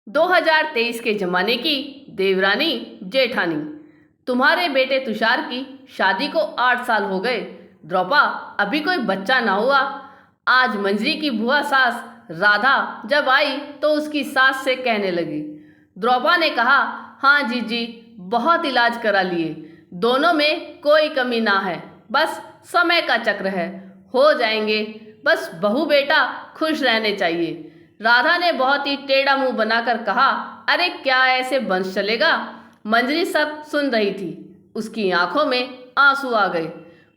2023 के ज़माने की देवरानी जेठानी। तुम्हारे बेटे तुषार की शादी को 8 साल हो गए, द्रौपा अभी कोई बच्चा ना हुआ। आज मंजरी की बुआ सास राधा जब आई तो उसकी सास से कहने लगी। द्रौपा ने कहा, हाँ जीजी, बहुत इलाज करा लिए, दोनों में कोई कमी ना है, बस समय का चक्र है, हो जाएंगे, बस बहू बेटा खुश रहने चाहिए। राधा ने बहुत ही टेढ़ा मुंह बनाकर कहा, अरे क्या ऐसे वंश चलेगा। मंजरी सब सुन रही थी, उसकी आंखों में आंसू आ गए।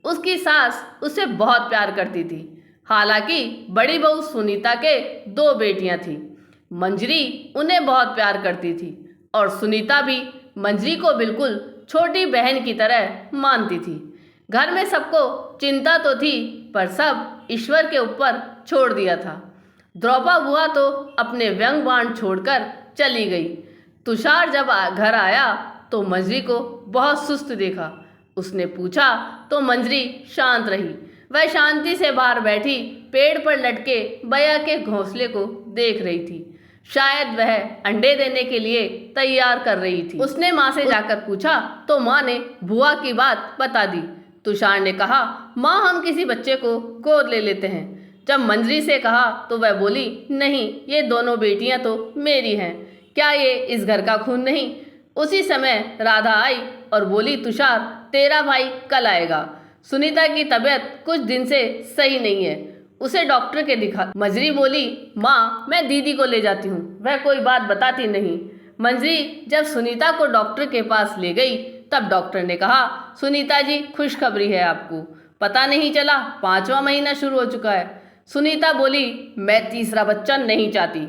उसकी सास उसे बहुत प्यार करती थी। हालांकि बड़ी बहू सुनीता के 2 बेटियां थीं। मंजरी उन्हें बहुत प्यार करती थी और सुनीता भी मंजरी को बिल्कुल छोटी बहन की तरह मानती थी। घर में सबको चिंता तो थी, पर सब ईश्वर के ऊपर छोड़ दिया था। द्रौपा बुआ तो अपने व्यंग बाण छोड़कर चली गई। तुषार जब घर आया तो मंजरी को बहुत सुस्त देखा। उसने पूछा तो मंजरी शांत रही। वह शांति से बाहर बैठी पेड़ पर लटके बया के घोंसले को देख रही थी। शायद वह अंडे देने के लिए तैयार कर रही थी। उसने माँ से जाकर पूछा तो माँ ने बुआ की बात बता दी। तुषार ने कहा, माँ हम किसी बच्चे को गोद ले लेते हैं। जब मंजरी से कहा तो वह बोली, नहीं, ये दोनों बेटियां तो मेरी हैं, क्या ये इस घर का खून नहीं। उसी समय राधा आई और बोली, तुषार तेरा भाई कल आएगा। सुनीता की तबीयत कुछ दिन से सही नहीं है, उसे डॉक्टर के दिखा। मंजरी बोली, माँ मैं दीदी को ले जाती हूँ, वह कोई बात बताती नहीं। मंजरी जब सुनीता को डॉक्टर के पास ले गई तब डॉक्टर ने कहा, सुनीता जी खुशखबरी है आपको, पता नहीं चला 5वां महीना शुरू हो चुका है। सुनीता बोली, मैं तीसरा बच्चा नहीं चाहती।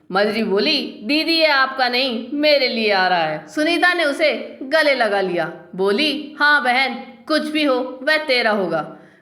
मंजरी बोली, दीदी ये आपका नहीं, मेरे लिए आ रहा है। सुनीता ने उसे गले लगा लिया, बोली, हाँ बहन, कुछ भी हो वह तेरा होगा।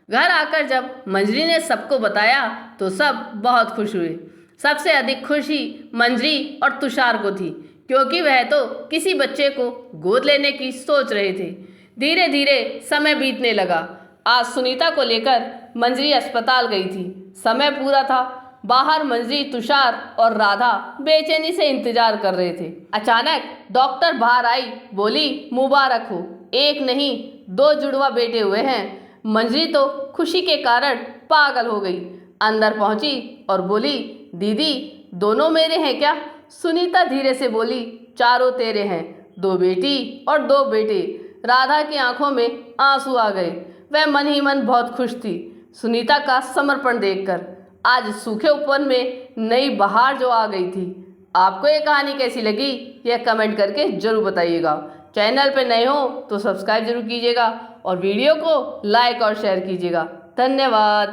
घर आकर जब मंजरी ने सबको बताया तो सब बहुत खुश हुए। सबसे अधिक खुशी मंजरी और तुषार को थी, क्योंकि वह तो किसी बच्चे को गोद लेने की सोच रहे थे। धीरे धीरे समय बीतने लगा। आज सुनीता को लेकर मंजरी अस्पताल गई थी। समय पूरा था। बाहर मंजरी, तुषार और राधा बेचैनी से इंतजार कर रहे थे। अचानक डॉक्टर बाहर आई, बोली, मुबारक हो, एक नहीं 2 जुड़वा बेटे हुए हैं। मंजरी तो खुशी के कारण पागल हो गई। अंदर पहुंची और बोली, दीदी दोनों मेरे हैं क्या। सुनीता धीरे से बोली, चारों तेरे हैं, 2 बेटी और 2 बेटे। राधा की आंखों में आंसू आ गए। वह मन ही मन बहुत खुश थी सुनीता का समर्पण देखकर। आज सूखे उपवन में नई बहार जो आ गई थी। आपको ये कहानी कैसी लगी यह कमेंट करके जरूर बताइएगा। चैनल पर नए हो तो सब्सक्राइब जरूर कीजिएगा और वीडियो को लाइक और शेयर कीजिएगा। धन्यवाद।